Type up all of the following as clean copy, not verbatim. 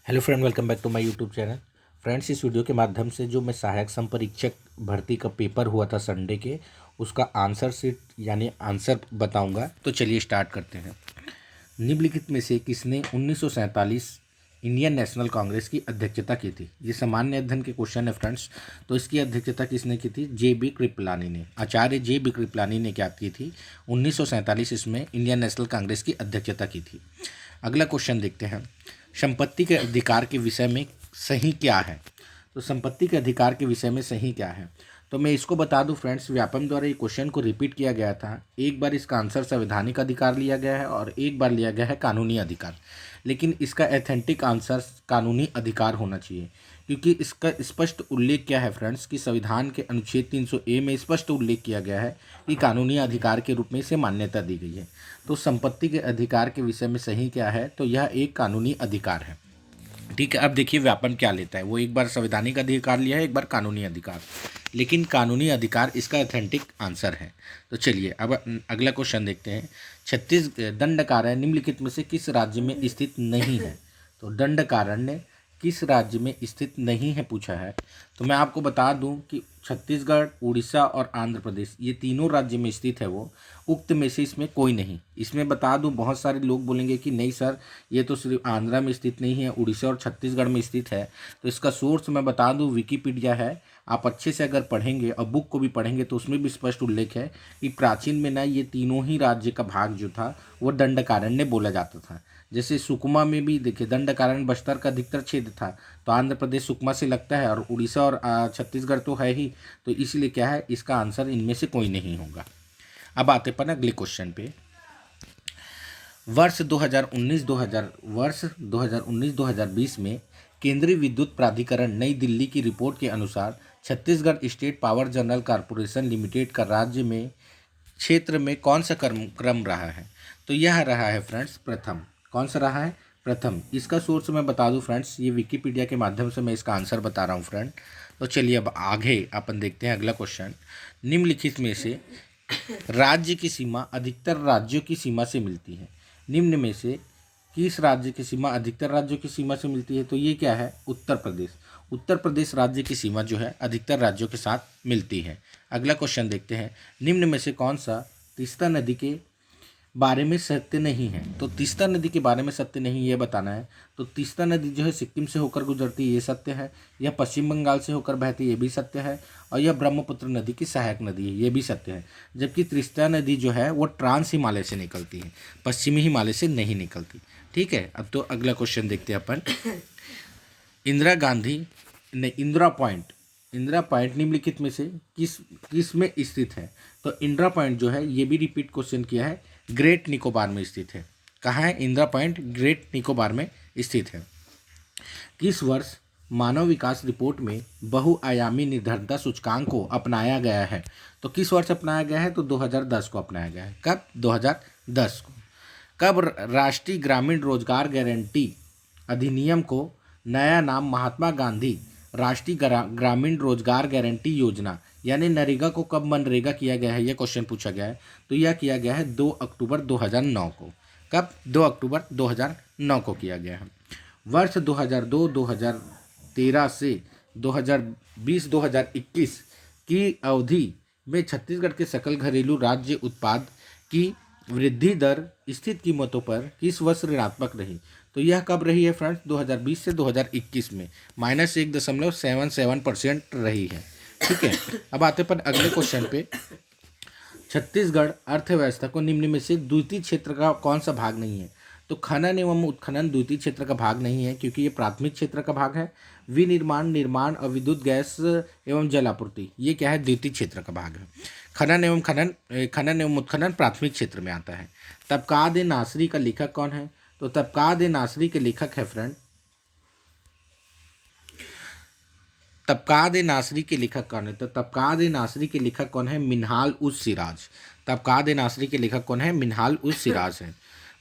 Hello friend, welcome back to my YouTube channel. Friends, इस video के माध्यम से जो मैं सहायक संपरीक्षक भर्ती का पेपर हुआ था संडे के, उसका आंसर शीट यानी आंसर बताऊंगा। तो चलिए स्टार्ट करते हैं। निम्नलिखित में से किसने 1947 इंडियन नेशनल कांग्रेस की अध्यक्षता की थी? ये सामान्य अध्ययन के क्वेश्चन है फ्रेंड्स। तो इसकी अध्यक्षता किसने की थी? जे.बी. कृपलानी ने। आचार्य जे.बी. कृपलानी ने क्या की थी? 1947 इसमें इंडियन नेशनल कांग्रेस की अध्यक्षता की थी। अगला क्वेश्चन देखते हैं। संपत्ति के अधिकार के विषय में सही क्या है? तो संपत्ति के अधिकार के विषय में सही क्या है? तो मैं इसको बता दूं फ्रेंड्स, व्यापम द्वारा ये क्वेश्चन को रिपीट किया गया था। एक बार इसका आंसर संवैधानिक अधिकार लिया गया है और एक बार लिया गया है कानूनी अधिकार। लेकिन इसका एथेंटिक आंसर कानूनी अधिकार होना चाहिए, क्योंकि इसका स्पष्ट उल्लेख क्या है फ्रेंड्स कि संविधान के अनुच्छेद 300A में स्पष्ट उल्लेख किया गया है कि कानूनी अधिकार के रूप में इसे मान्यता दी गई है। तो संपत्ति के अधिकार के विषय में सही क्या है? तो यह एक कानूनी अधिकार है। ठीक है, अब देखिए व्यापम क्या लेता है। वो एक बार संवैधानिक अधिकार लिया है, एक बार कानूनी अधिकार, लेकिन कानूनी अधिकार इसका ऑथेंटिक आंसर है। तो चलिए अब अगला क्वेश्चन देखते हैं। छत्तीस दंड कार्यालय निम्नलिखित में से किस राज्य में स्थित नहीं है? तो दंड कार्यालय किस राज्य में स्थित नहीं है पूछा है। तो मैं आपको बता दूं कि छत्तीसगढ़, उड़ीसा और आंध्र प्रदेश, ये तीनों राज्य में स्थित है वो। उक्त में से इसमें कोई नहीं। इसमें बता दूं, बहुत सारे लोग बोलेंगे कि नहीं सर, ये तो सिर्फ आंध्रा में स्थित नहीं है, उड़ीसा और छत्तीसगढ़ में स्थित है। तो इसका सोर्स मैं बता दूं, विकिपीडिया है। आप अच्छे से अगर पढ़ेंगे और बुक को भी पढ़ेंगे तो उसमें भी स्पष्ट उल्लेख है कि प्राचीन में ना ये तीनों ही राज्य का भाग जो था वो दंडकारण्य बोला जाता था। जैसे सुकमा में भी देखिए दंडकारण्य बस्तर का अधिकतर क्षेत्र था, तो आंध्र प्रदेश सुकमा से लगता है और उड़ीसा और छत्तीसगढ़ तो है ही। तो इसलिए क्या है, इसका आंसर इनमें से कोई नहीं होगा। अब आते पर अगले क्वेश्चन पे। वर्ष 2019-2020 में केंद्रीय विद्युत प्राधिकरण नई दिल्ली की रिपोर्ट के अनुसार Chhattisgarh state power general corporation limited का राज्य में क्षेत्र में कौन सा क्रम रहा है? तो यह रहा है फ्रेंड्स प्रथम। कौन सा रहा है? प्रथम। इसका सोर्स मैं बता दूं फ्रेंड्स, ये विकिपीडिया के माध्यम से मैं इसका आंसर बता रहा हूं फ्रेंड। तो चलिए अब आगे अपन देखते हैं अगला क्वेश्चन। निम्नलिखित में से राज्य की सीमा अधिकतर राज्यों की सीमा से मिलती है। निम्न में से किस राज्य की सीमा अधिकतर राज्यों की सीमा से मिलती है? तो ये क्या है? उत्तर प्रदेश। उत्तर प्रदेश राज्य की सीमा जो है अधिकतर राज्यों के साथ मिलती है। अगला क्वेश्चन देखते हैं। निम्न में से कौन सा तीस्ता नदी के बारे में सत्य नहीं है? तो तीस्ता नदी के बारे में सत्य नहीं ये बताना है। तो तीस्ता नदी जो है सिक्किम से होकर गुजरती है, ये सत्य है। यह पश्चिम बंगाल से होकर बहती है, ये भी सत्य है। और यह ब्रह्मपुत्र नदी की सहायक नदी है, ये भी सत्य है। जबकि तीस्ता नदी जो है वो ट्रांस हिमालय से निकलती है, पश्चिमी हिमालय से नहीं निकलती। ठीक है, अब तो अगला क्वेश्चन देखते हैं अपन। इंदिरा गांधी ने इंदिरा पॉइंट निम्नलिखित में से किस में स्थित है? तो इंदिरा पॉइंट जो है ये भी रिपीट क्वेश्चन किया है, ग्रेट निकोबार में स्थित है। कहाँ है इंदिरा पॉइंट? ग्रेट निकोबार में स्थित है। किस वर्ष मानव विकास रिपोर्ट में बहुआयामी निर्धनता सूचकांक को अपनाया गया है? तो किस वर्ष अपनाया गया है? तो 2010 को अपनाया गया है। कब? 2010 को। कब राष्ट्रीय ग्रामीण रोजगार गारंटी अधिनियम को नया नाम महात्मा गांधी राष्ट्रीय ग्रामीण रोजगार गारंटी योजना यानी नरेगा को कब मनरेगा किया गया है? यह क्वेश्चन पूछा गया है। तो यह किया गया है 2 अक्टूबर 2009 को। कब? 2 अक्टूबर 2009 को किया गया है। वर्ष 2002-2013 से 2020-2021 की अवधि में छत्तीसगढ़ के सकल घरेलू राज्य उत्पाद की वृद्धि दर स्थित कीमतों पर किस वर्ष ऋणात्मक रही? तो यह कब रही है फ्रेंड्स? 2020 से 2021 में -1.77% रही है। ठीक है, अब आते पर अगले क्वेश्चन पे। छत्तीसगढ़ अर्थव्यवस्था को निम्न में से द्वितीय क्षेत्र का कौन सा भाग नहीं है? तो खनन एवं उत्खनन द्वितीय क्षेत्र का भाग नहीं है, क्योंकि ये प्राथमिक क्षेत्र का भाग है। विनिर्माण, निर्माण और विद्युत गैस एवं जल आपूर्ति ये क्या है? द्वितीय क्षेत्र का भाग है। खनन एवं उत्खनन प्राथमिक क्षेत्र में आता है। तबकाद ए नासरी का लेखक कौन है? तो तबकाद ए नासरी के लेखक है फ्रेंड, तबकाद ए नासरी के लेखक कौन है? तो तबकाद ए नासरी के लेखक कौन है? मिन्हाल उस सिराज। तबकाद ए नासरी के लेखक कौन है? मिन्हाल उस सिराज है।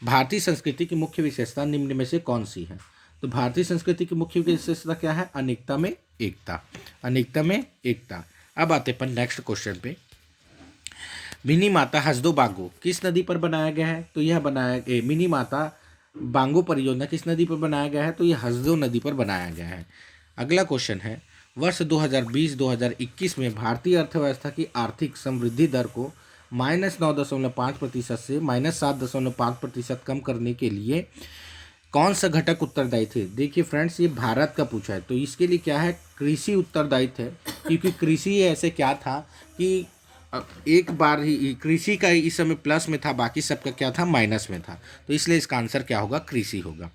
भारतीय संस्कृति की मुख्य विशेषता निम्न में से कौन सी है? तो भारतीय संस्कृति की मुख्य विशेषता क्या है? अनेकता में एकता। अनेकता में एकता। अब आते पर नेक्स्ट क्वेश्चन पे। मिनी माता हसदो बागो किस नदी पर बनाया गया है? तो यह बनाया मिनी माता बांगो परियोजना किस नदी पर बनाया गया है? तो ये हसदेव नदी पर बनाया गया है। अगला क्वेश्चन है, वर्ष 2020-2021 में भारतीय अर्थव्यवस्था की आर्थिक समृद्धि दर को -9.5% से -7.5% कम करने के लिए कौन सा घटक उत्तरदायी थे? देखिए फ्रेंड्स, ये भारत का पूछा है, तो इसके लिए क्या है, कृषि उत्तरदायित्व है, क्योंकि कृषि ऐसे क्या था कि एक बार ही कृषि का इस समय प्लस में था, बाकी सबका क्या था, माइनस में था, तो इसलिए इसका आंसर क्या होगा, कृषि होगा।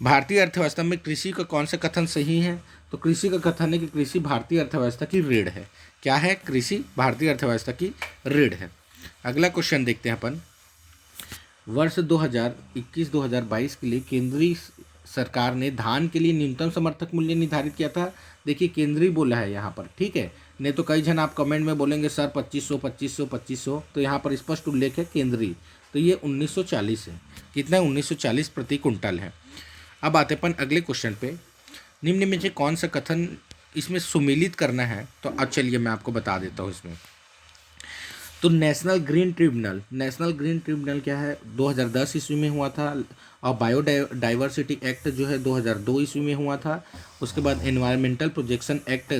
भारतीय अर्थव्यवस्था में कृषि का कौन सा कथन सही है? तो कृषि का कथन है कि कृषि भारतीय अर्थव्यवस्था की रीढ़ है। क्या है? कृषि भारतीय अर्थव्यवस्था की रीढ़ है। अगला क्वेश्चन देखते हैं अपन, वर्ष 2021-2022 के लिए केंद्रीय सरकार ने धान के लिए न्यूनतम समर्थक मूल्य निर्धारित किया था। देखिए केंद्रीय बोला है यहाँ पर, ठीक है, नहीं तो कई जन आप कमेंट में बोलेंगे सर 2500, तो यहाँ पर स्पष्ट उल्लेख है केंद्रीय, तो ये 1940 है। कितना है? 1940 प्रति कुंटल है। अब आते अपन अगले क्वेश्चन पे, निम्न में से कौन सा कथन इसमें सुमेलित करना है? तो अब चलिए मैं आपको बता देता हूँ इसमें। तो नेशनल ग्रीन ट्रिब्यूनल क्या है, 2010 ईस्वी में हुआ था, और बायोडाइवर्सिटी एक्ट जो है 2002 ईस्वी में हुआ था। उसके बाद एनवायरमेंटल प्रोटेक्शन एक्ट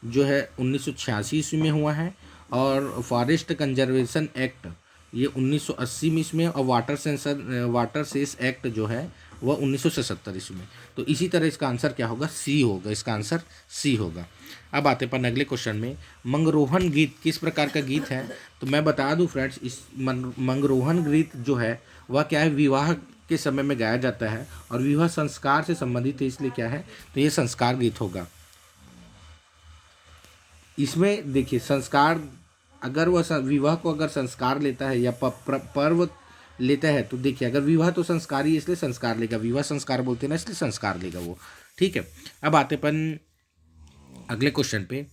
जो है 1986 ईस्वी में हुआ है, और फॉरेस्ट कंजर्वेशन एक्ट ये 1980 में इसमें, और वाटर सेस एक्ट जो है वह 1977 ईस्वी में। तो इसी तरह इसका आंसर क्या होगा, सी होगा, इसका आंसर सी होगा। अब आते अपन अगले क्वेश्चन में, मंगरोहन गीत किस प्रकार का गीत है? तो मैं बता दूं फ्रेंड्स, इस मंगरोहन गीत जो है वह क्या है, विवाह के समय में गाया जाता है, और विवाह संस्कार से संबंधित है, इसलिए क्या है, तो ये संस्कार गीत होगा। इसमें देखिए संस्कार, अगर वह विवाह को अगर संस्कार लेता है या पर्व लेता है, तो देखिए अगर विवाह तो संस्कार ही, इसलिए संस्कार लेगा, विवाह संस्कार बोलते हैं ना, इसलिए संस्कार लेगा वो, ठीक है। अब आते अपन अगले क्वेश्चन पे,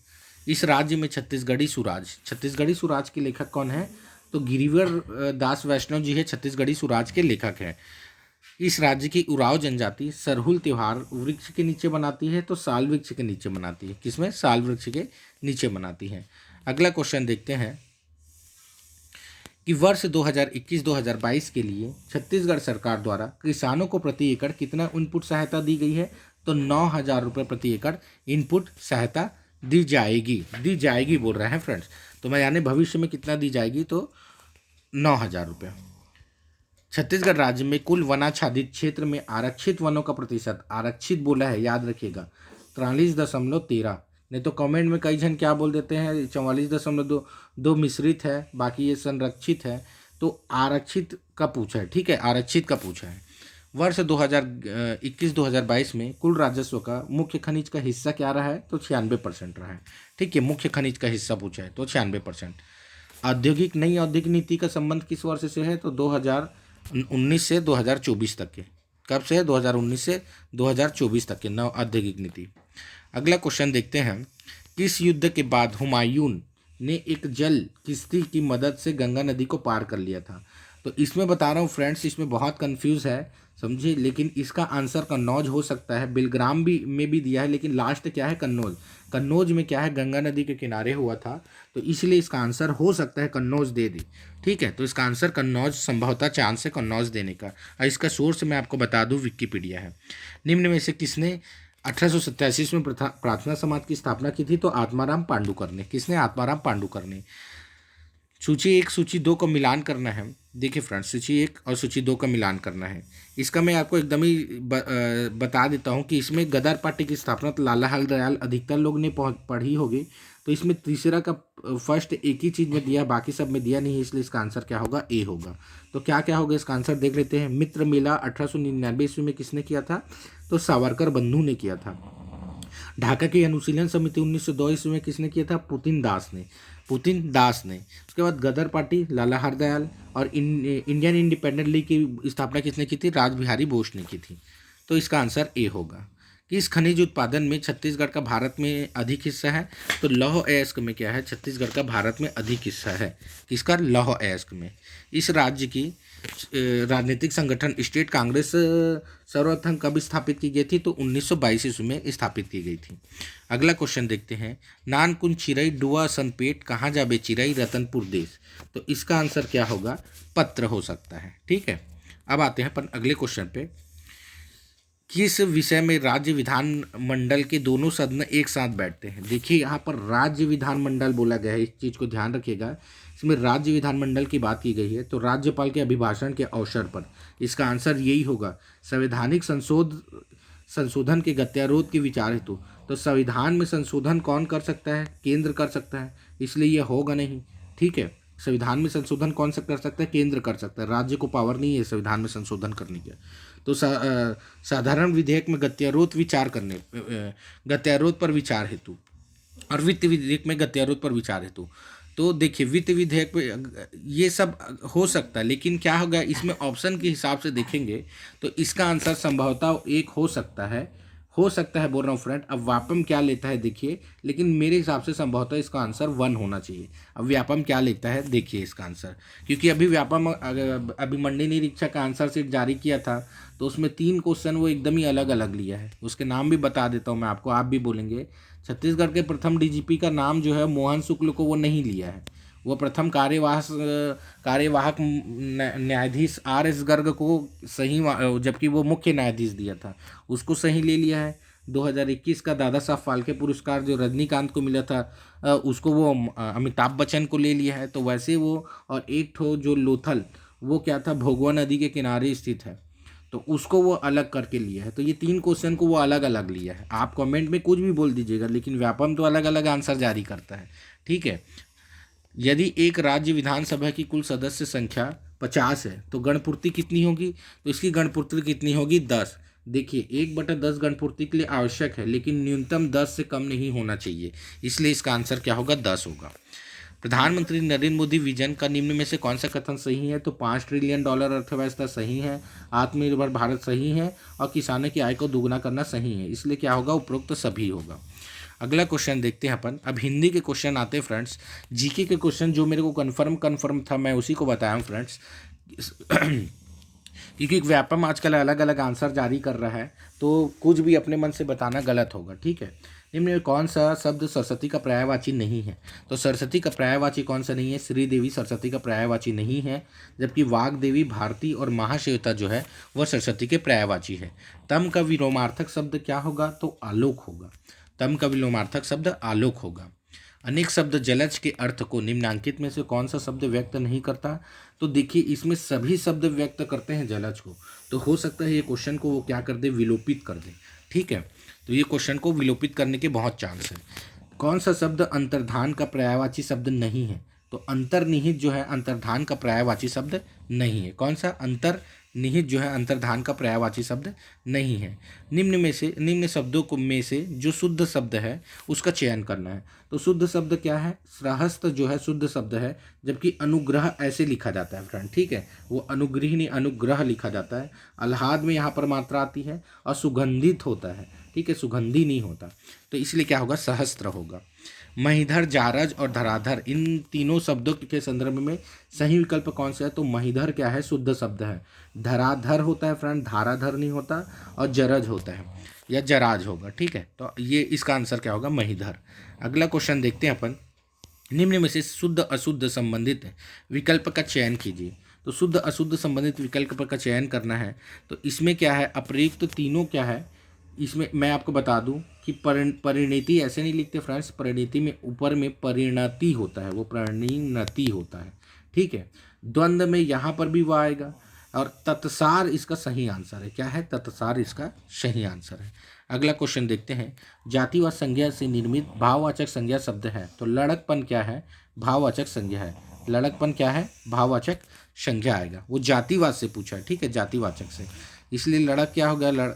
इस राज्य में छत्तीसगढ़ी सुराज के लेखक कौन है? तो गिरिवर दास वैष्णव जी है, छत्तीसगढ़ी सुराज के लेखक हैं। इस राज्य की उराव जनजाति सरहुल त्योहार वृक्ष के नीचे मनाती है, तो साल वृक्ष के नीचे मनाती है। किसमें? साल वृक्ष के नीचे मनाती है। अगला क्वेश्चन देखते हैं कि वर्ष 2021-2022 के लिए छत्तीसगढ़ सरकार द्वारा किसानों को प्रति एकड़ कितना इनपुट सहायता दी गई है? तो 9,000 रुपये प्रति एकड़ इनपुट सहायता दी जाएगी बोल रहे हैं फ्रेंड्स, तो मैं यानी भविष्य में कितना दी जाएगी, तो 9,000 रुपये। छत्तीसगढ़ राज्य में कुल वनाच्छादित क्षेत्र में आरक्षित वनों का प्रतिशत, आरक्षित बोला है याद रखिएगा, 43.13, नहीं तो कमेंट में कई जन क्या बोल देते हैं 44.2 मिश्रित है, बाकी ये संरक्षित है, तो आरक्षित का पूछा है, ठीक है, आरक्षित का पूछा है। वर्ष 2021-2022 में कुल राजस्व का मुख्य खनिज का हिस्सा क्या रहा है? तो 96% रहा है, ठीक है, मुख्य खनिज का हिस्सा पूछा है, तो 96%। नई औद्योगिक नीति का संबंध किस वर्ष से है? तो 2019 से 2024 तक के। कब से है? 2019 से 2024 तक के नव औद्योगिक नीति। अगला क्वेश्चन देखते हैं, किस युद्ध के बाद हुमायूं ने एक जल किश्ती की मदद से गंगा नदी को पार कर लिया था? तो इसमें बता रहा हूँ फ्रेंड्स, इसमें बहुत कंफ्यूज है, समझिए, लेकिन इसका आंसर कन्नौज हो सकता है, बिलग्राम भी में भी दिया है, लेकिन लास्ट क्या है, कन्नौज में क्या है, गंगा नदी के किनारे हुआ था, तो इसलिए इसका आंसर हो सकता है कन्नौज दे दी, ठीक है, तो इसका आंसर कन्नौज संभवतः चांस है कन्नौज देने का। और इसका सोर्स मैं आपको बता दूं विकिपीडिया है। निम्न में से किसने 1887 में प्रार्थना समाज की स्थापना की थी? तो आत्माराम पांडुकर ने। किसने? आत्माराम पांडुकर ने। सूची 1 सूची 2 का मिलान करना है। देखिए फ्रेंड्स, सूची 1 और सूची 2 का मिलान करना है। इसका मैं आपको एकदम ही बता देता हूँ कि इसमें गदर पार्टी की स्थापना तो लाला हरदयाल अधिकतर लोग ने पढ़ी होगी, तो इसमें तीसरा का फर्स्ट एक ही चीज़ में दिया, बाकी सब में दिया नहीं है, इसलिए इसका आंसर क्या होगा, ए होगा। तो क्या क्या होगा इसका आंसर देख लेते हैं। मित्र मेला 1899 ईस्वी में किसने किया था? तो सावरकर बंधु ने किया था। ढाका की अनुशीलन समिति 1902 ईस्वी में किसने किया था? पुतिन दास ने। उसके बाद गदर पार्टी लाला हरदयाल, और इंडियन इंडिपेंडेंट लीग की स्थापना किसने की थी? रासबिहारी बोस ने की थी। तो इसका आंसर ए होगा। किस खनिज उत्पादन में छत्तीसगढ़ का भारत में अधिक हिस्सा है? तो लौह अयस्क में क्या है, छत्तीसगढ़ का भारत में अधिक हिस्सा है। किसका? लौह अयस्क में। इस राज्य की राजनीतिक संगठन स्टेट कांग्रेस सर्वप्रथम कब स्थापित की गई थी? तो 1922 ईस्वी में स्थापित की गई थी। अगला क्वेश्चन देखते हैं, नानकुन चिरई डुआ सनपेट कहाँ जाबे चिरई रतनपुर देश। तो इसका आंसर क्या होगा? पत्र हो सकता है, ठीक है। अब आते हैं अपन अगले क्वेश्चन पे। किस विषय में राज्य विधानमंडल के दोनों सदन एक साथ बैठते हैं? देखिए यहाँ पर राज्य विधानमंडल बोला गया है, इस चीज़ को ध्यान रखिएगा। इसमें राज्य विधानमंडल की बात की गई है, तो राज्यपाल के अभिभाषण के अवसर पर इसका आंसर यही होगा। संवैधानिक संशोधन के गत्यारोध के विचार हेतु, तो संविधान में संशोधन कौन कर सकता है? केंद्र कर सकता है, इसलिए यह होगा नहीं। ठीक है, संविधान में संशोधन कौन सा कर सकता है? केंद्र कर सकता है, राज्य को पावर नहीं है संविधान में संशोधन करने की। तो साधारण विधेयक में गत्यारोध पर विचार हेतु, और वित्त विधेयक में गत्यारोध पर विचार हेतु। तो देखिए वित्त विधेयक पे ये सब हो सकता है, लेकिन क्या होगा इसमें ऑप्शन के हिसाब से देखेंगे तो इसका आंसर संभवतः एक हो सकता है बोल रहा हूँ फ्रेंड। अब व्यापम क्या लेता है देखिए, लेकिन मेरे हिसाब से संभवतः इसका आंसर 1 होना चाहिए। अब व्यापम क्या लेता है देखिए इसका आंसर, क्योंकि अभी व्यापम अभी मंडी निरीक्षक का आंसर शीट जारी किया था, तो उसमें 3 क्वेश्चन वो एकदम ही अलग अलग लिया है। उसके नाम भी बता देता हूँ मैं आपको, आप भी बोलेंगे। छत्तीसगढ़ के प्रथम डीजीपी का नाम जो है मोहन शुक्ल को वो नहीं लिया है, वो प्रथम कार्यवाहक न्यायाधीश RS गर्ग को सही, जबकि वो मुख्य न्यायाधीश दिया था, उसको सही ले लिया है। 2021 का दादा साहब फाल्के पुरस्कार जो रजनीकांत को मिला था, उसको वो अमिताभ बच्चन को ले लिया है। तो वैसे वो, और एक ठो जो लोथल, वो क्या था, भोगवा नदी के किनारे स्थित है, तो उसको वो अलग करके लिया है। तो ये 3 क्वेश्चन को वो अलग अलग लिया है। आप कमेंट में कुछ भी बोल दीजिएगा, लेकिन व्यापम तो अलग अलग आंसर जारी करता है। ठीक है, यदि एक राज्य विधानसभा की कुल सदस्य संख्या 50 है तो गणपूर्ति कितनी होगी? तो इसकी गणपूर्ति कितनी होगी? 10। देखिए 1/10 गणपूर्ति के लिए आवश्यक है, लेकिन न्यूनतम 10 से कम नहीं होना चाहिए, इसलिए इसका आंसर क्या होगा? 10 होगा। प्रधानमंत्री नरेंद्र मोदी विजन का निम्न में से कौन सा कथन सही है? तो $5 ट्रिलियन अर्थव्यवस्था सही है, आत्मनिर्भर भारत सही है, और किसानों की आय को दोगुना करना सही है, इसलिए क्या होगा? उपरोक्त सभी होगा। अगला क्वेश्चन देखते हैं अपन। अब हिंदी के क्वेश्चन आते हैं फ्रेंड्स। जीके के क्वेश्चन जो मेरे को कन्फर्म था, मैं उसी को बताया हूँ फ्रेंड्स। क्योंकि व्यापम आजकल अलग अलग आंसर जारी कर रहा है, तो कुछ भी अपने मन से बताना गलत होगा। ठीक है, निम्न में कौन सा शब्द सरस्वती का पर्यायवाची नहीं है? तो सरस्वती का पर्यायवाची कौन सा नहीं है? श्रीदेवी सरस्वती का पर्यायवाची नहीं है, जबकि वाग्देवी, भारती और महाश्वेता जो है वह सरस्वती के पर्यायवाची है। तम का विलोमार्थक शब्द क्या होगा? तो आलोक होगा। तम का विलोमार्थक शब्द आलोक होगा। अनेक शब्द जलज के अर्थ को निम्नांकित में से कौन सा शब्द व्यक्त नहीं करता? तो देखिए इसमें सभी शब्द व्यक्त करते हैं जलज को, तो हो सकता है ये क्वेश्चन को वो क्या कर दे? विलोपित कर दे। ठीक है, तो ये क्वेश्चन को विलोपित करने के बहुत चांस है। कौन सा शब्द अंतर्धान का पर्यायवाची शब्द नहीं है? तो अंतर्निहित जो है अंतर्धान का पर्यायवाची शब्द नहीं है। कौन सा? अंतर्निहित जो है अंतर्धान का पर्यायवाची शब्द नहीं है। निम्न शब्दों को में से जो शुद्ध शब्द है उसका चयन करना है। तो शुद्ध शब्द क्या है? सहस्त्र जो है शुद्ध शब्द है, जबकि अनुग्रह ऐसे लिखा जाता है फ्रेंड। ठीक है, वो अनुग्रह नहीं अनुग्रह लिखा जाता है। आह्लाद में यहाँ पर मात्रा आती है, और सुगंधित होता है। ठीक है, सुगंधी नहीं होता, तो इसलिए क्या होगा? सहस्त्र होगा। महिधर, जारज और धराधर, इन तीनों शब्दों के संदर्भ में सही विकल्प कौन सा है? तो महिधर क्या है? शुद्ध शब्द है। धराधर होता है फ्रेंड, धाराधर नहीं होता, और जरज होता है या जराज होगा। ठीक है, तो ये इसका आंसर क्या होगा? महिधर। अगला क्वेश्चन देखते हैं अपन। निम्न में से शुद्ध अशुद्ध संबंधित विकल्प का चयन कीजिए। तो शुद्ध अशुद्ध संबंधित विकल्प का चयन करना है, तो इसमें क्या है? अप्रयुक्त तो तीनों क्या है? इसमें मैं आपको बता दूं कि परिणति ऐसे नहीं लिखते फ्रेंड्स, परिणति में ऊपर में परिणति होता है, वो परिणति होता है। ठीक है, द्वंद्व में यहाँ पर भी वो आएगा, और तत्सार इसका सही आंसर है। क्या है? तत्सार इसका सही आंसर है। अगला क्वेश्चन देखते हैं। जातिवाचक संज्ञा से निर्मित भाववाचक संज्ञा शब्द है, तो लड़कपन क्या है? भाववाचक संज्ञा है। लड़कपन क्या है? भाववाचक संज्ञा आएगा, वो जातिवाद से पूछा है। ठीक है, जातिवाचक से, इसलिए लड़क क्या हो गया?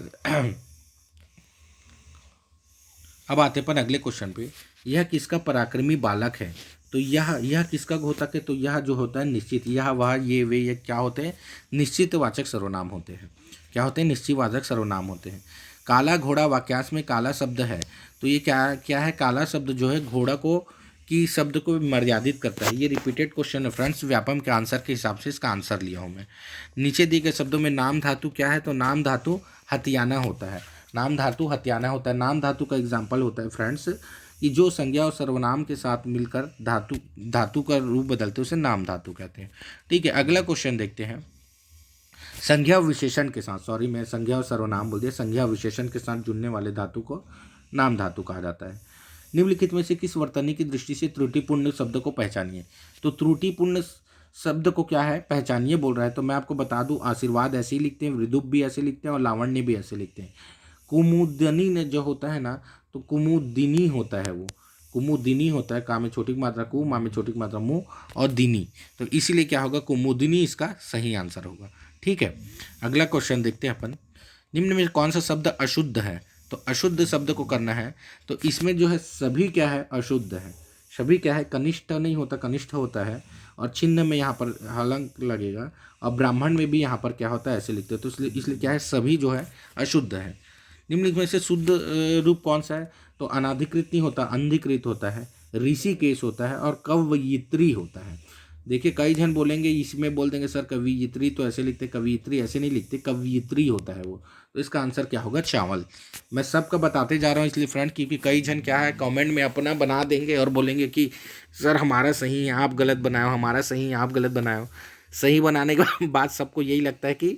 अब आते पर अगले क्वेश्चन पे। यह किसका पराक्रमी बालक है? तो यह किसका घोतक है? तो यह जो होता है निश्चित, यह वह ये वे ये क्या होते हैं? निश्चितवाचक सर्वनाम होते हैं। क्या होते हैं? निश्चितवाचक सर्वनाम होते हैं। काला घोड़ा वाक्यांश में काला शब्द है, तो ये क्या है? काला शब्द जो है घोड़ा को की शब्द को मर्यादित करता है। ये रिपीटेड क्वेश्चन है फ्रेंड्स, व्यापम के आंसर के हिसाब से इसका आंसर लिया हूँ मैं। नीचे दिए गए शब्दों में नाम धातु क्या है? तो नाम धातु हथियाना होता है। नाम धातु हथियाना होता है। नाम धातु का एग्जाम्पल होता है फ्रेंड्स कि जो संज्ञा और सर्वनाम के साथ मिलकर धातु का रूप बदलते हैं उसे नाम धातु कहते हैं। ठीक है, अगला क्वेश्चन देखते हैं। संज्ञा और विशेषण के साथ, सॉरी मैं संज्ञा और सर्वनाम बोल दिया, संज्ञा और विशेषण के साथ जुड़ने वाले धातु को नाम धातु कहा जाता है। निम्नलिखित में से किस वर्तनी की दृष्टि से त्रुटिपूर्ण शब्द को पहचानिए। तो त्रुटिपूर्ण शब्द को क्या है पहचानिए बोल रहा है, तो मैं आपको बता दूं आशीर्वाद ऐसे ही लिखते हैं, विदुप भी ऐसे लिखते हैं और लावण्य भी ऐसे लिखते हैं। कुमुदनी ने जो होता है ना, तो कुमुदिनी होता है, वो कुमुदिनी होता है, का में छोटी की मात्रा कु, मा में छोटी की मात्रा मु और दिनी, तो इसीलिए क्या होगा कुमुदिनी इसका सही आंसर होगा। ठीक है, अगला क्वेश्चन देखते हैं अपन। निम्न में कौन सा शब्द अशुद्ध है। तो अशुद्ध शब्द को करना है, तो इसमें जो है सभी क्या है अशुद्ध है। सभी क्या है कनिष्ठ नहीं होता, कनिष्ठ होता है, और चिन्ह में यहाँ पर हलंक लगेगा, और ब्राह्मण में भी यहाँ पर क्या होता है ऐसे लिखते हैं, तो इसलिए क्या है सभी जो है अशुद्ध है। निम्नलिखित में से शुद्ध रूप कौन सा है। तो अनाधिकृत नहीं होता, अंधिकृत होता है, ऋषिकेश होता है और कवयित्री होता है। देखिए कई जन बोलेंगे इसमें बोल देंगे सर कवियित्री तो ऐसे लिखते, कवियित्री ऐसे नहीं लिखते, कवियित्री होता है वो, तो इसका आंसर क्या होगा चावल। मैं सबका बताते जा रहा हूँ इसलिए फ्रेंड, क्योंकि कई जन क्या है कमेंट में अपना बना देंगे और बोलेंगे कि सर हमारा सही है आप गलत बनाओ, हमारा सही है आप गलत बनाओ। सही बनाने के बाद सबको यही लगता है कि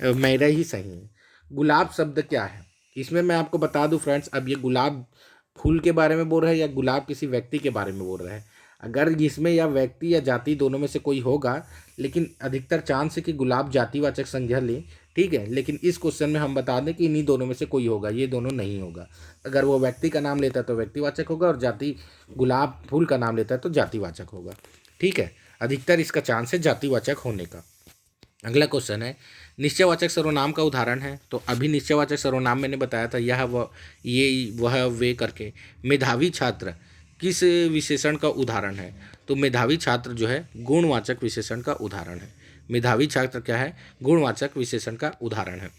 मेरा ही सही है। गुलाब शब्द क्या है, इसमें मैं आपको बता दूं फ्रेंड्स, अब ये गुलाब फूल के बारे में बोल रहा है या गुलाब किसी व्यक्ति के बारे में बोल रहा है। अगर इसमें या व्यक्ति या जाति दोनों में से कोई होगा, लेकिन अधिकतर चांस है कि गुलाब जातिवाचक संज्ञा ले, ठीक है। लेकिन इस क्वेश्चन में हम बता दें कि इन्हीं दोनों में से कोई होगा, ये दोनों नहीं होगा। अगर वो व्यक्ति का नाम लेता है तो व्यक्तिवाचक होगा, और जाति गुलाब फूल का नाम लेता है तो जातिवाचक होगा। ठीक है, अधिकतर इसका चांस है जातिवाचक होने का। अगला क्वेश्चन है निश्चयवाचक सर्वनाम का उदाहरण है। तो अभी निश्चयवाचक सर्वनाम मैंने बताया था, यह वह ये वह वे करके। मेधावी छात्र किस विशेषण का उदाहरण है। तो मेधावी छात्र जो है गुणवाचक विशेषण का उदाहरण है। मेधावी छात्र क्या है गुणवाचक विशेषण का उदाहरण है।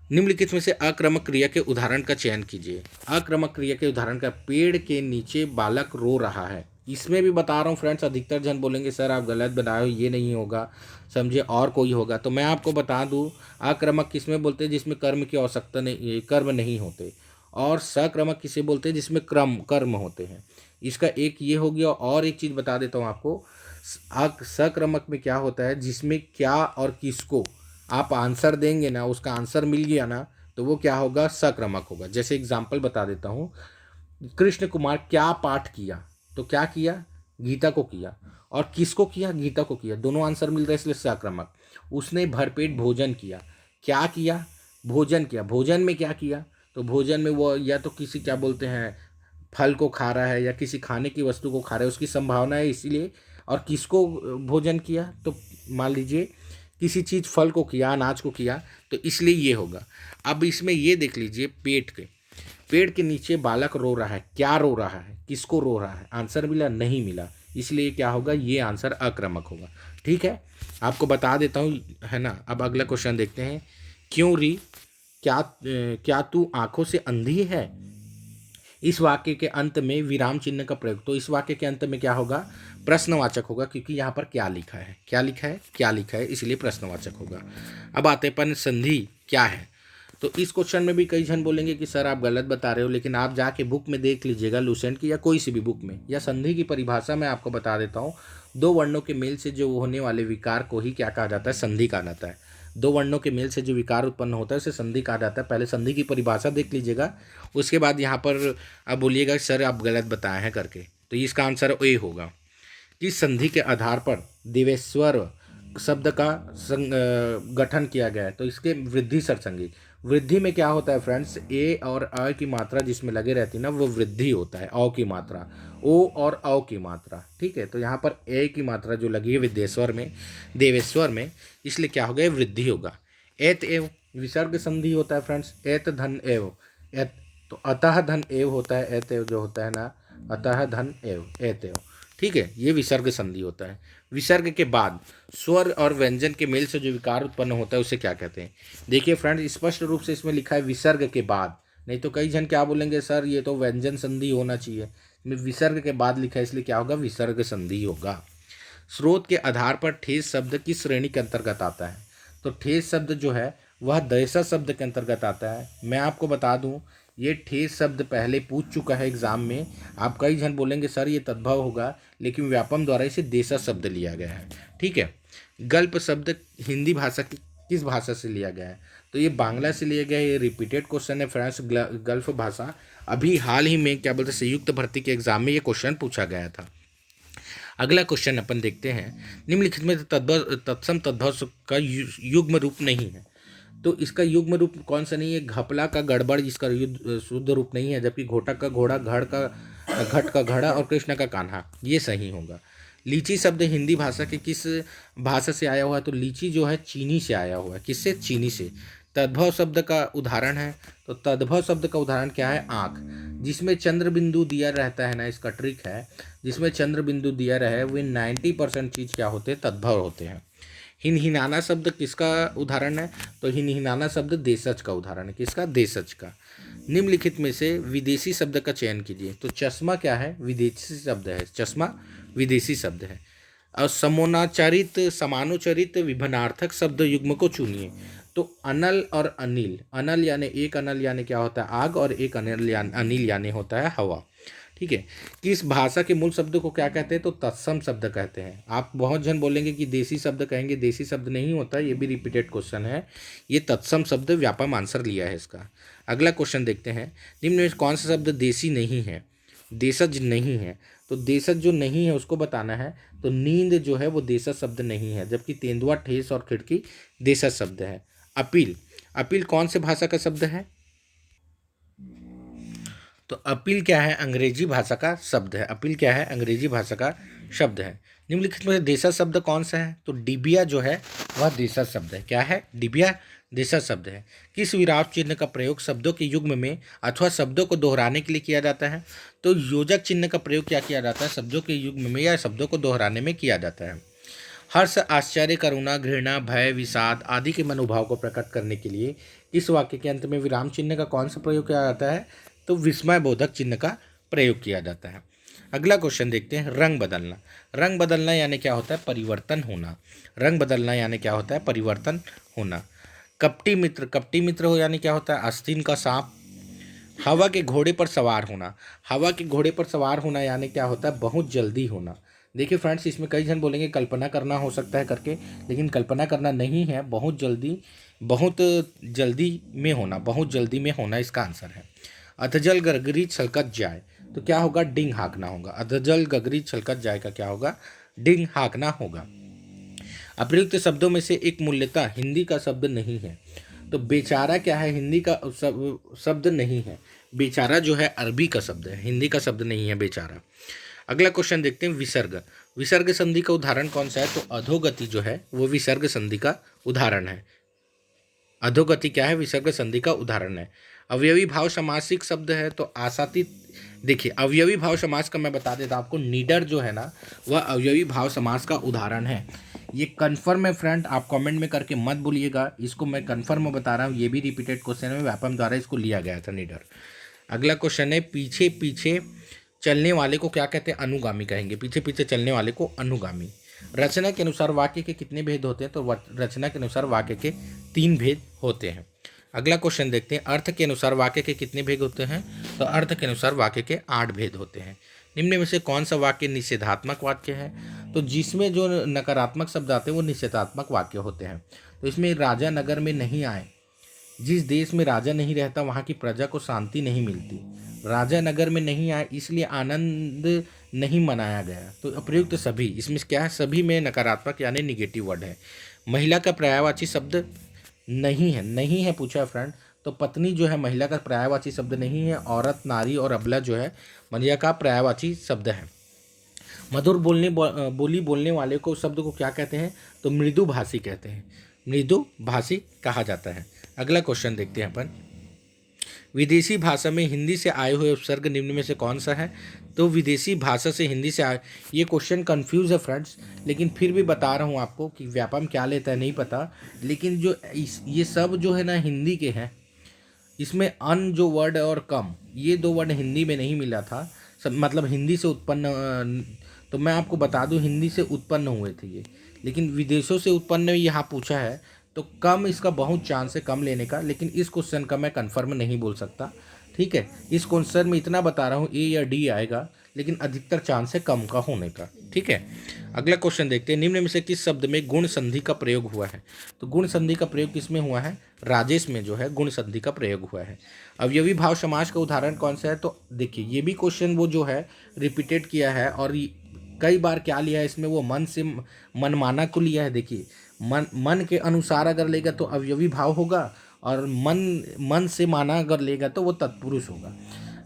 निम्नलिखित में से अक्रमक क्रिया के उदाहरण का चयन कीजिए। अक्रमक क्रिया के उदाहरण का पेड़ के नीचे बालक रो रहा है। इसमें भी बता रहा हूँ फ्रेंड्स, अधिकतर जन बोलेंगे सर आप गलत बनाए हो, ये नहीं होगा, समझे और कोई होगा। तो मैं आपको बता दूँ आक्रमक किसमें बोलते हैं जिसमें कर्म की आवश्यकता नहीं, कर्म नहीं होते, और सक्रमक किसे बोलते हैं जिसमें कर्म होते हैं। इसका एक ये हो गया, और एक चीज़ बता देता हूँ आपको, सक्रमक में क्या होता है जिसमें क्या और किसको आप आंसर देंगे ना, उसका आंसर मिल गया ना, तो वो क्या होगा सक्रमक होगा। जैसे एग्जाम्पल बता देता हूँ, कृष्ण कुमार क्या पाठ किया, तो क्या किया गीता को किया, और किसको किया गीता को किया, दोनों आंसर मिल रहे हैं इसलिए सक्रमक। उसने भरपेट भोजन किया, क्या किया भोजन किया, भोजन में क्या किया, तो भोजन में वो या तो किसी क्या बोलते हैं फल को खा रहा है या किसी खाने की वस्तु को खा रहा है, उसकी संभावना है इसीलिए। और किसको भोजन किया, तो मान लीजिए किसी चीज़ फल को किया, अनाज को किया, तो इसलिए ये होगा। अब इसमें ये देख लीजिए पेड़ के नीचे बालक रो रहा है, क्या रो रहा है, किसको रो रहा है, आंसर मिला नहीं मिला, इसलिए क्या होगा ये आंसर आक्रामक होगा। ठीक है, आपको बता देता हूँ है ना। अब अगला क्वेश्चन देखते हैं, क्यों री क्या तू आंखों से अंधी है। इस वाक्य के अंत में विराम चिन्ह का प्रयोग, तो इस वाक्य के अंत में क्या होगा प्रश्नवाचक होगा, क्योंकि यहाँ पर क्या लिखा है क्या लिखा है इसलिए प्रश्नवाचक होगा। अब आते अपन संधि क्या है। तो इस क्वेश्चन में भी कई जन बोलेंगे कि सर आप गलत बता रहे हो, लेकिन आप जाके बुक में देख लीजिएगा लुसेंट की या कोई सी भी बुक में, या संधि की परिभाषा मैं आपको बता देता हूँ। दो वर्णों के मेल से जो होने वाले विकार को ही क्या कहा जाता है संधि कहा जाता है। दो वर्णों के मेल से जो विकार उत्पन्न होता है उसे संधि कहा जाता है। पहले संधि की परिभाषा देख लीजिएगा, उसके बाद यहाँ पर आप बोलिएगा सर आप गलत बताए हैं करके। तो इसका आंसर ए होगा कि संधि के आधार पर देवेश्वर शब्द का गठन किया गया है। तो इसके वृद्धि सरसंगी, वृद्धि में क्या होता है फ्रेंड्स, ए और अ की मात्रा जिसमें लगे रहती है ना वो वृद्धि होता है, अ की मात्रा, ओ और अ की मात्रा। ठीक है, तो यहाँ पर ए की मात्रा जो लगी है देवेश्वर में, इसलिए क्या हो गया वृद्धि होगा। एत एव विसर्ग संधि होता है फ्रेंड्स, एत धन एव, एत तो अतः धन एव होता है, एत एव जो होता है ना अतः धन एव, एत एव। ठीक है, ये विसर्ग संधि होता है। विसर्ग के बाद स्वर और व्यंजन के मेल से जो विकार उत्पन्न होता है उसे क्या कहते हैं। देखिए फ्रेंड्स, स्पष्ट रूप से इसमें लिखा है विसर्ग के बाद, नहीं तो कई जन क्या बोलेंगे सर ये तो व्यंजन संधि होना चाहिए, विसर्ग के बाद लिखा है इसलिए क्या होगा विसर्ग संधि होगा। स्रोत के आधार पर ठेस शब्द किस श्रेणी के अंतर्गत आता है। तो ठेस शब्द जो है वह दैसा शब्द के अंतर्गत आता है। मैं आपको बता दूं ये ठेस शब्द पहले पूछ चुका है एग्जाम में। आप कई जन बोलेंगे सर ये तद्भव होगा, लेकिन व्यापम द्वारा इसे देसा शब्द लिया गया है। ठीक है, गल्प शब्द हिंदी भाषा की किस भाषा से लिया गया है? तो ये बांग्ला से लिया गया है। ये रिपीटेड क्वेश्चन है फ्रेंड्स। गल्फ भाषा अभी हाल ही में क्या बोलते हैं संयुक्त भर्ती के एग्जाम में ये क्वेश्चन पूछा गया था। अगला क्वेश्चन अपन देखते हैं, निम्नलिखित में तत्सम तद्भव का युग्म रूप नहीं है। तो इसका युग्म रूप कौन सा नहीं है? घपला का गड़बड़, जिसका शुद्ध रूप नहीं है, जबकि घोटा का घोड़ा, घट का घड़ा और कृष्ण का कान्हा, ये सही होगा। लीची शब्द हिंदी भाषा के किस भाषा से आया हुआ है? तो लीची जो है चीनी से आया हुआ है। किससे? चीनी से। तद्भव शब्द का उदाहरण है, तो तद्भव शब्द का उदाहरण क्या है? आँख। जिसमें चंद्र बिंदु दिया रहता है ना, इसका ट्रिक है, जिसमें चंद्र बिंदु दिया रहे वे 90% चीज़ क्या होते हैं? तद्भव होते हैं। हिनहिनाना शब्द किसका उदाहरण है? तो हिनहिनाना शब्द देशज का उदाहरण है। किसका? देशज का। निम्नलिखित में से विदेशी शब्द का चयन कीजिए। तो चश्मा क्या है? विदेशी शब्द है। चश्मा विदेशी शब्द है। और समानाचरित समानुचरित विभिन्नार्थक शब्द युग्म को चुनिए। तो अनल और अनिल, अनल यानी एक अनल यानी क्या होता है? आग, और एक अनिल यानी होता है हवा। ठीक है। किस भाषा के मूल शब्द को क्या कहते हैं? तो तत्सम शब्द कहते हैं। आप बहुत जन बोलेंगे कि देसी शब्द कहेंगे, देसी शब्द नहीं होता, ये भी रिपीटेड क्वेश्चन है। ये तत्सम शब्द व्यापम आंसर लिया है इसका। अगला क्वेश्चन देखते हैं, निम्न में कौन सा शब्द देसी नहीं है? देशज नहीं है। तो देशज जो नहीं है उसको बताना है। तो नींद जो है वो देशज शब्द नहीं है, जबकि तेंदुआ, ठेस और खिड़की देशज शब्द है। अपील, अपील कौन से भाषा का शब्द है? तो अपील क्या है? अंग्रेजी भाषा का शब्द है। अपील क्या है? अंग्रेजी भाषा का शब्द है। निम्नलिखित में देशज शब्द कौन सा है? तो डिबिया जो है वह देशज शब्द है। क्या है? डिबिया देशज शब्द है। किस विराम चिन्ह का प्रयोग शब्दों के युग्म में अथवा शब्दों को दोहराने के लिए किया जाता है? तो योजक चिन्ह का प्रयोग क्या किया जाता है? शब्दों के युग्म में या शब्दों को दोहराने में किया जाता है। हर्ष, आश्चर्य, करुणा, घृणा, भय, विषाद आदि के मनोभाव को प्रकट करने के लिए इस वाक्य के अंत में विराम चिन्ह का कौन सा प्रयोग किया जाता है? तो विस्मय बोधक चिन्ह का प्रयोग किया जाता है। अगला क्वेश्चन देखते हैं, रंग बदलना। रंग बदलना यानी क्या होता है? परिवर्तन होना। रंग बदलना यानी क्या होता है? परिवर्तन होना। कपटी मित्र, कपटी मित्र हो यानी क्या होता है? आस्तीन का सांप। हवा के घोड़े पर सवार होना। हवा के घोड़े पर सवार होना यानी क्या होता है? बहुत जल्दी होना। देखिए फ्रेंड्स, इसमें कई जन बोलेंगे कल्पना करना हो सकता है करके, लेकिन कल्पना करना नहीं है। बहुत जल्दी, बहुत जल्दी में होना, बहुत जल्दी में होना इसका आंसर है। अधजल गगरी छलकत जाए, तो क्या होगा? डिंग हाँकना होगा। अधजल गगरी छलकत जाए का क्या होगा? डिंग हाँकना होगा। अप्रयुक्त शब्दों में से एक मूल्यतः हिंदी का शब्द नहीं है। तो बेचारा क्या है? हिंदी का शब्द नहीं है। बेचारा जो है अरबी का शब्द है, हिंदी का शब्द नहीं है बेचारा। अगला क्वेश्चन देखते हैं, विसर्ग। विसर्ग संधि का उदाहरण कौन सा है? तो अधोगति जो है वो विसर्ग संधि का उदाहरण है। अधोगति क्या है? विसर्ग संधि का उदाहरण है। अवयवी भाव समासिक शब्द है, तो आशातीत। देखिए अवयवी भाव समास का मैं बता देता आपको, नीडर जो है ना वह अवयवी भाव समास का उदाहरण है। ये कन्फर्म है फ्रेंड, आप कमेंट में करके मत भूलिएगा, इसको मैं कन्फर्म बता रहा हूँ। ये भी रिपीटेड क्वेश्चन है, व्यापम द्वारा इसको लिया गया था नीडर। अगला क्वेश्चन है, पीछे पीछे चलने वाले को क्या कहते हैं? अनुगामी कहेंगे। पीछे पीछे चलने वाले को अनुगामी। रचना के अनुसार वाक्य के कितने भेद होते हैं? तो रचना के अनुसार वाक्य के 3 भेद होते हैं। अगला क्वेश्चन देखते हैं, अर्थ के अनुसार वाक्य के कितने भेद होते हैं? तो अर्थ के अनुसार वाक्य के 8 भेद होते हैं। निम्न में से कौन सा वाक्य निषेधात्मक वाक्य है? तो जिसमें जो नकारात्मक शब्द आते हैं वो निषेधात्मक वाक्य होते हैं। तो इसमें राजा नगर में नहीं आए। जिस देश में राजा नहीं रहता वहाँ की प्रजा को शांति नहीं मिलती। राजा नगर में नहीं आए इसलिए आनंद नहीं मनाया गया। तो अप्रयुक्त सभी, इसमें क्या है? सभी में नकारात्मक यानी निगेटिव वर्ड है। महिला का पर्यायवाची शब्द नहीं है। नहीं है पूछा है फ्रेंड, तो पत्नी जो है महिला का पर्यायवाची शब्द नहीं है। औरत, नारी और अबला जो है महिला का पर्यायवाची शब्द है। मधुर बोली बोलने वाले को शब्द को क्या कहते हैं? तो मृदुभाषी कहते हैं। मृदुभाषी कहा जाता है। अगला क्वेश्चन देखते हैं अपन, विदेशी भाषा में हिंदी से आए हुए उपसर्ग निम्न में से कौन सा है? तो विदेशी भाषा से हिंदी से आए, ये क्वेश्चन कंफ्यूज है फ्रेंड्स, लेकिन फिर भी बता रहा हूँ आपको कि व्यापम क्या लेता है नहीं पता, लेकिन जो ये सब जो है ना हिंदी के हैं। इसमें अन जो वर्ड और कम, ये 2 वर्ड हिंदी में नहीं मिला था। मतलब हिंदी से उत्पन्न, तो मैं आपको बता दूं हिंदी से उत्पन्न हुए थे ये, लेकिन विदेशों से उत्पन्न यहाँ पूछा है, तो कम इसका बहुत चांस है कम लेने का, लेकिन इस क्वेश्चन का मैं कंफर्म नहीं बोल सकता। ठीक है, इस क्वेश्चन में इतना बता रहा हूँ ए या डी आएगा, लेकिन अधिकतर चांस है कम का होने का। ठीक है, अगला क्वेश्चन देखते हैं, निम्न में से किस शब्द में गुण संधि का प्रयोग हुआ है? तो गुण संधि का प्रयोग किसमें हुआ है? राजेश में जो है गुण संधि का प्रयोग हुआ है। अवयवी भाव समास का उदाहरण कौन सा है? तो देखिए ये भी क्वेश्चन वो जो है रिपीटेड किया है और कई बार क्या लिया है इसमें, वो मन से मनमाना को लिया है। देखिए मन के अनुसार अगर लेगा तो अवयवी भाव होगा, और मन से माना अगर लेगा तो वो तत्पुरुष होगा।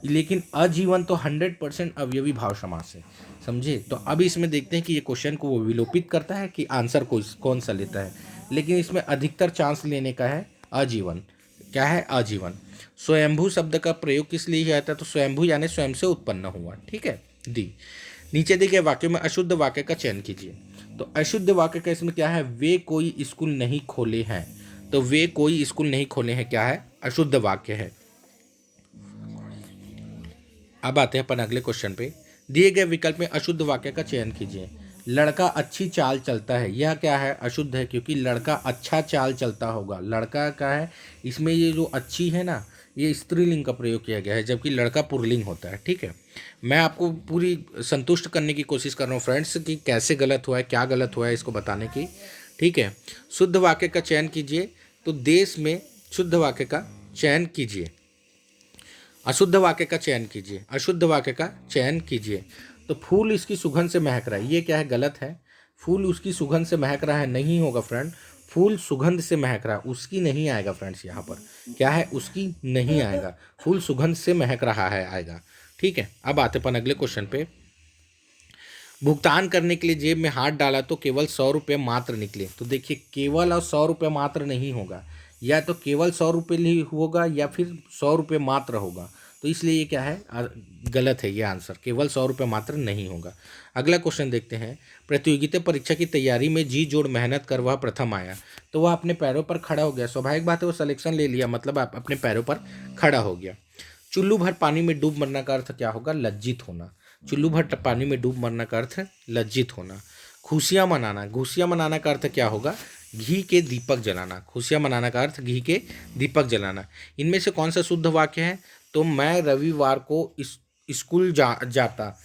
लेकिन अजीवन तो 100% अवयवी भाव समास है, समझे। तो अब इसमें देखते हैं कि ये क्वेश्चन को वो विलोपित करता है कि आंसर कौन सा लेता है। लेकिन इसमें अधिकतर चांस लेने का है अजीवन। क्या है? अजीवन। स्वयंभू शब्द का प्रयोग किस लिए किया जाता है? तो स्वयंभू यानी स्वयं से उत्पन्न हुआ। ठीक है, दी। नीचे देखिए वाक्य में अशुद्ध वाक्य का चयन कीजिए। तो अशुद्ध वाक्य का इसमें क्या है? वे कोई स्कूल नहीं खोले हैं। तो वे कोई स्कूल नहीं खोले हैं क्या है? अशुद्ध वाक्य है। अब आते हैं अपन अगले क्वेश्चन पे। दिए गए विकल्प में अशुद्ध वाक्य का चयन कीजिए। लड़का अच्छी चाल चलता है, यह क्या है? अशुद्ध है, क्योंकि लड़का अच्छा चाल चलता होगा। लड़का क्या है? इसमें ये जो अच्छी है ना, ये स्त्रीलिंग का प्रयोग किया गया है, जबकि लड़का पुल्लिंग होता है। ठीक है, मैं आपको पूरी संतुष्ट करने की कोशिश कर रहा हूँ फ्रेंड्स कि कैसे गलत हुआ है, क्या गलत हुआ है इसको बताने की। ठीक है, शुद्ध वाक्य का चयन कीजिए। तो देश में शुद्ध वाक्य का चयन कीजिए, अशुद्ध वाक्य का चयन कीजिए, अशुद्ध वाक्य का चयन कीजिए। तो फूल इसकी सुगंध से महक रहा है, ये क्या है? गलत है। फूल उसकी सुगंध से महक रहा है नहीं होगा फ्रेंड, फूल सुगंध से महक रहा है, उसकी नहीं आएगा फ्रेंड्स। यहाँ पर क्या है? उसकी नहीं आएगा, फूल सुगंध से महक रहा है आएगा। ठीक है, अब आते अपन अगले क्वेश्चन पे। भुगतान करने के लिए जेब में हाथ डाला तो केवल 100 रुपये मात्र निकले। तो देखिए केवल और 100 रुपये मात्र नहीं होगा, या तो केवल 100 रुपये ही होगा या फिर 100 रुपये मात्र होगा। तो इसलिए ये क्या है? गलत है ये आंसर, केवल 100 रुपये मात्र नहीं होगा। अगला क्वेश्चन देखते हैं। प्रतियोगिता परीक्षा की तैयारी में जी जोड़ मेहनत कर वह प्रथम आया। तो वह अपने पैरों पर खड़ा हो गया, स्वाभाविक बात है, वो सिलेक्शन ले लिया, मतलब आप अपने पैरों पर खड़ा हो गया। चुल्लू भर पानी में डूब मरने का अर्थ क्या होगा? लज्जित होना। चुल्लू भर पानी में डूब मरने का अर्थ लज्जित होना। खुशियाँ मनाना, खुशियाँ मनाना का अर्थ क्या होगा? घी के दीपक जलाना। खुशियाँ मनाना का अर्थ घी के दीपक जलाना। इनमें से कौन सा शुद्ध वाक्य है? तो मैं रविवार को स्कूल जाता,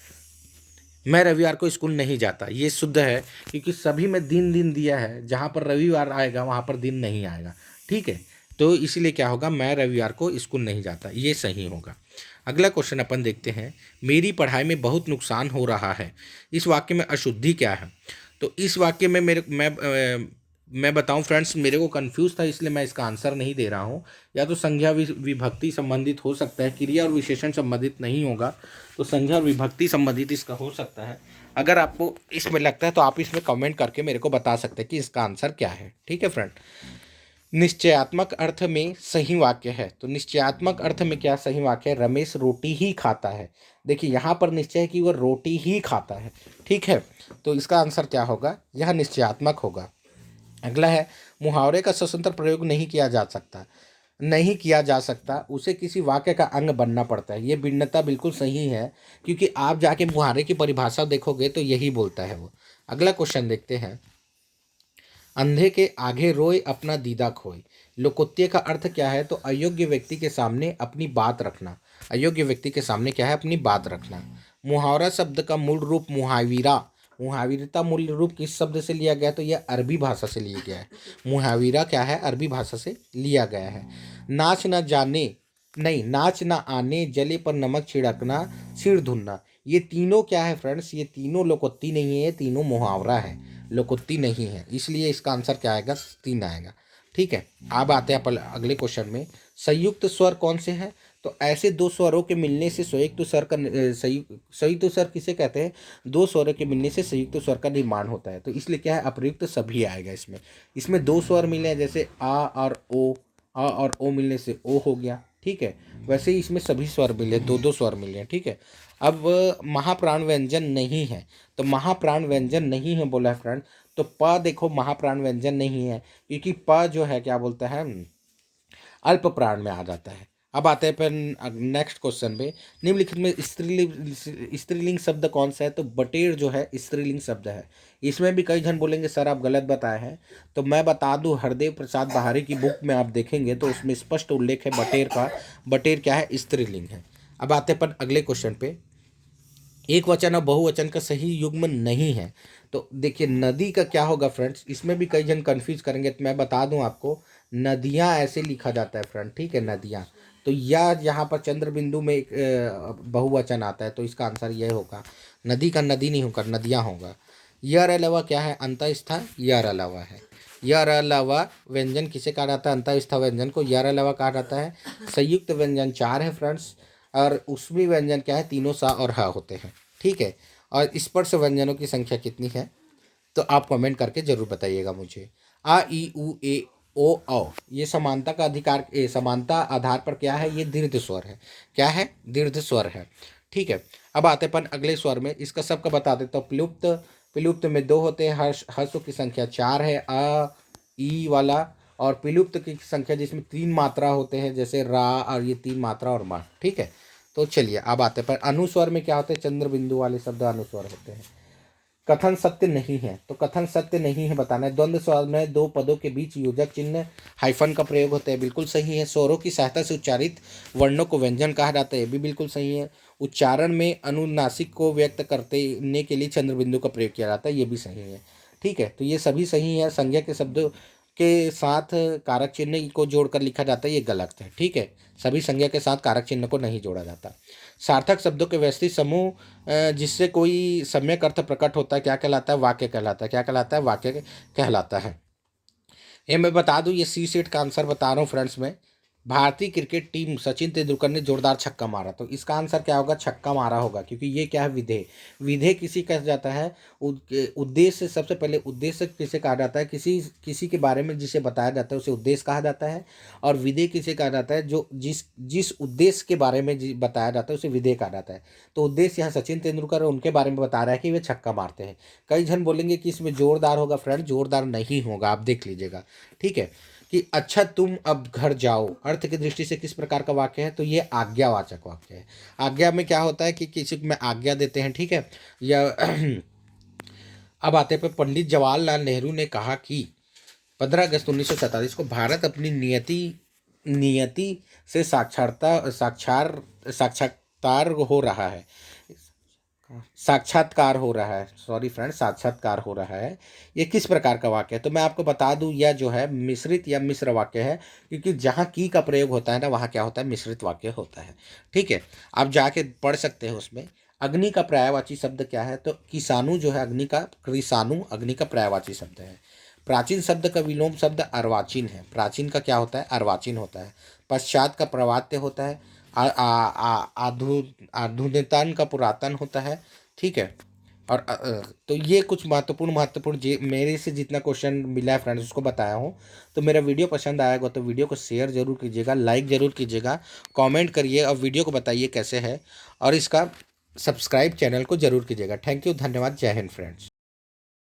मैं रविवार को स्कूल नहीं जाता, ये शुद्ध है, क्योंकि सभी में दिन दिया है, जहाँ पर रविवार आएगा वहाँ पर दिन नहीं आएगा। ठीक है, तो इसीलिए क्या होगा? मैं रविवार को स्कूल नहीं जाता, ये सही होगा। अगला क्वेश्चन अपन देखते हैं। मेरी पढ़ाई में बहुत नुकसान हो रहा है, इस वाक्य में अशुद्धि क्या है? तो इस वाक्य में मैं बताऊं फ्रेंड्स, मेरे को कंफ्यूज था, इसलिए मैं इसका आंसर नहीं दे रहा हूं। या तो संज्ञा विभक्ति संबंधित हो सकता है, क्रिया और विशेषण संबंधित नहीं होगा, तो संज्ञा और विभक्ति संबंधित इसका हो सकता है। अगर आपको इसमें लगता है तो आप इसमें कमेंट करके मेरे को बता सकते हैं कि इसका आंसर क्या है। ठीक है फ्रेंड, निश्चयात्मक अर्थ में सही वाक्य है। तो निश्चयात्मक अर्थ में क्या सही वाक्य है? रमेश रोटी ही खाता है। देखिए यहाँ पर निश्चय है कि वह रोटी ही खाता है। ठीक है, तो इसका आंसर क्या होगा? यह निश्चयात्मक होगा। अगला है, मुहावरे का स्वतंत्र प्रयोग नहीं किया जा सकता, नहीं किया जा सकता, उसे किसी वाक्य का अंग बनना पड़ता है। ये भिन्नता बिल्कुल सही है, क्योंकि आप जाके मुहावरे की परिभाषा देखोगे तो यही बोलता है वो। अगला क्वेश्चन देखते हैं। अंधे के आगे रोए अपना दीदा खोए। लोकोत्य का अर्थ क्या है? तो अयोग्य व्यक्ति के सामने अपनी बात रखना। अयोग्य व्यक्ति के सामने क्या है? अपनी बात रखना। मुहावरा शब्द का मूल रूप मुहाविरा, मुहाविरता मूल रूप किस शब्द से लिया गया? तो यह अरबी भाषा से लिया गया है। मुहाविरा क्या है? अरबी भाषा से लिया गया है। नाच न जाने, नहीं, नाच न आने, जले पर नमक छिड़कना, सिर धुलना, ये तीनों क्या है फ्रेंड्स? ये तीनों लोकोक्ति नहीं है, ये तीनों मुहावरा है, लोकोक्ति नहीं है, इसलिए इसका आंसर क्या आएगा? 3 आएगा। ठीक है, अब आते हैं अपन अगले क्वेश्चन में। संयुक्त स्वर कौन से हैं? तो ऐसे दो स्वरों के मिलने से संयुक्त स्वर का संयुक्त स्वर किसे कहते हैं? दो स्वरों के मिलने से संयुक्त स्वर का निर्माण होता है, तो इसलिए क्या है? अप्रयुक्त सभी आएगा इसमें। इसमें दो स्वर मिले हैं, जैसे आ और ओ, आ और ओ मिलने से ओ हो गया। ठीक है, वैसे ही इसमें सभी स्वर मिले, दो स्वर मिले हैं। ठीक है, अब महाप्राण व्यंजन नहीं है, तो महाप्राण व्यंजन नहीं है बोला है फ्रेंड, तो प देखो महाप्राण व्यंजन नहीं है, क्योंकि प जो है क्या बोलता है? अल्प प्राण में आ जाता है। अब आते हैं फिर नेक्स्ट क्वेश्चन पे। निम्नलिखित में स्त्रीलिंग शब्द कौन सा है? तो बटेर जो है स्त्रीलिंग शब्द है। इसमें भी कई जन बोलेंगे सर आप गलत बताए हैं, तो मैं बता दूं, हरदेव प्रसाद बहारी की बुक में आप देखेंगे तो उसमें स्पष्ट उल्लेख है बटेर का। बटेर क्या है? स्त्रीलिंग है। अब आते हैं अपन अगले क्वेश्चन पे। एक वचन और बहुवचन का सही युग्म नहीं है। तो देखिए नदी का क्या होगा फ्रेंड्स, इसमें भी कई जन कंफ्यूज करेंगे, तो मैं बता दूं आपको, नदियां ऐसे लिखा जाता है फ्रेंड, ठीक है, नदियां। तो या यहाँ पर चंद्र बिंदु में एक बहुवचन आता है, तो इसका आंसर यह होगा, नदी का नदी नहीं होगा, नदियां होगा। यर अलावा क्या है, अंतःस्था यर अलावा है। यर अलावा व्यंजन किसे कहा जाता है, अंतःस्था व्यंजन को यर अलावा कहा जाता है। संयुक्त व्यंजन चार है फ्रेंड्स, और उसमें व्यंजन क्या है, तीनों सा और ह होते हैं, ठीक है। और स्पर्श व्यंजनों की संख्या कितनी है, तो आप कमेंट करके जरूर बताइएगा मुझे। आ ई उ ए ओ औ, ये समानता का अधिकार, समानता आधार पर क्या है, ये दीर्घ स्वर है। क्या है, दीर्घ स्वर है, ठीक है। अब आते अपन अगले स्वर में, इसका सबका बता देता हूँ। प्लुप्त, प्लुप्त में दो होते हैं, हर्ष हर्षों की संख्या चार है, अ ई वाला। और पिलुप्त की संख्या जिसमें तीन मात्रा होते हैं, जैसे रा, और ये तीन मात्रा और मा, ठीक है। तो चलिए अब आते हैं पर अनुस्वर में क्या होते हैं, चंद्र बिंदु वाले शब्द अनुस्वर होते हैं। कथन सत्य नहीं है, तो कथन सत्य नहीं है बताना है। द्वंद्व स्वर में दो पदों के बीच योजक चिन्ह हाइफन का प्रयोग होता है, बिल्कुल सही है। स्वरों की सहायता से उच्चारित वर्णों को व्यंजन कहा जाता है, ये भी बिल्कुल सही है। उच्चारण में अनुनासिक को व्यक्त करने के लिए चंद्र बिंदु का प्रयोग किया जाता है, ये भी सही है, ठीक है। तो ये सभी सही है। संज्ञा के शब्दों के साथ कारक चिन्ह को जोड़कर लिखा जाता है, ये गलत है, ठीक है। सभी संज्ञा के साथ कारक चिन्ह को नहीं जोड़ा जाता। सार्थक शब्दों के व्यवस्थित समूह जिससे कोई सम्यक अर्थ प्रकट होता है, क्या कहलाता है, वाक्य कहलाता है। क्या कहलाता है, वाक्य कहलाता है। ये मैं बता दूं, ये सी सेट का आंसर बता रहा हूँ फ्रेंड्स में। भारतीय क्रिकेट टीम सचिन तेंदुलकर ने जोरदार छक्का मारा, तो इसका आंसर क्या होगा, छक्का मारा होगा, क्योंकि ये क्या है, विधेय। विधेय किसी कहा जाता है, उद्देश्य, सबसे पहले उद्देश्य किसे कहा जाता है, किसी किसी के बारे में जिसे बताया जाता है उसे उद्देश्य कहा जाता है। और विधेय किसे कहा जाता है, जो जिस जिस उद्देश्य के बारे में बताया जाता है उसे विधेय कहा जाता है। तो उद्देश्य यहाँ सचिन तेंदुलकर उनके बारे में बता रहा है कि वे छक्का मारते हैं। कई जन बोलेंगे कि इसमें जोरदार होगा, फ्रेंड जोरदार नहीं होगा, आप देख लीजिएगा, ठीक है। कि अच्छा तुम अब घर जाओ, अर्थ की दृष्टि से किस प्रकार का वाक्य है, तो ये आज्ञावाचक वाक्य है। आज्ञा में क्या होता है कि किसी को में आज्ञा देते हैं, ठीक है। या अब आते पे पंडित जवाहरलाल नेहरू ने कहा कि 15 अगस्त 1947 को भारत अपनी नियति नियति से साक्षात्कार हो रहा है, साक्षात्कार हो रहा है, सॉरी फ्रेंड, साक्षात्कार हो रहा है। ये किस प्रकार का वाक्य है, तो मैं आपको बता दूं, यह जो है मिश्रित या मिश्र वाक्य है, क्योंकि जहाँ की का प्रयोग होता है ना, वहाँ क्या होता है, मिश्रित वाक्य होता है, ठीक है। आप जाके पढ़ सकते हैं उसमें। अग्नि का पर्यायवाची शब्द क्या है, तो किसानु जो है, अग्नि का, कृषाणु अग्नि का पर्यायवाची शब्द है। प्राचीन शब्द का विलोम शब्द अर्वाचीन है। प्राचीन का क्या होता है, अर्वाचीन होता है। पश्चात का प्रवात्य होता है। आधुनिकतान का पुरातन होता है, ठीक है। और तो ये कुछ महत्वपूर्ण मेरे से जितना क्वेश्चन मिला है फ्रेंड्स उसको बताया हूँ। तो मेरा वीडियो पसंद आएगा तो वीडियो को शेयर जरूर कीजिएगा, लाइक जरूर कीजिएगा, कमेंट करिए और वीडियो को बताइए कैसे है, और इसका सब्सक्राइब चैनल को जरूर कीजिएगा। थैंक यू, धन्यवाद, जय हिंद फ्रेंड्स।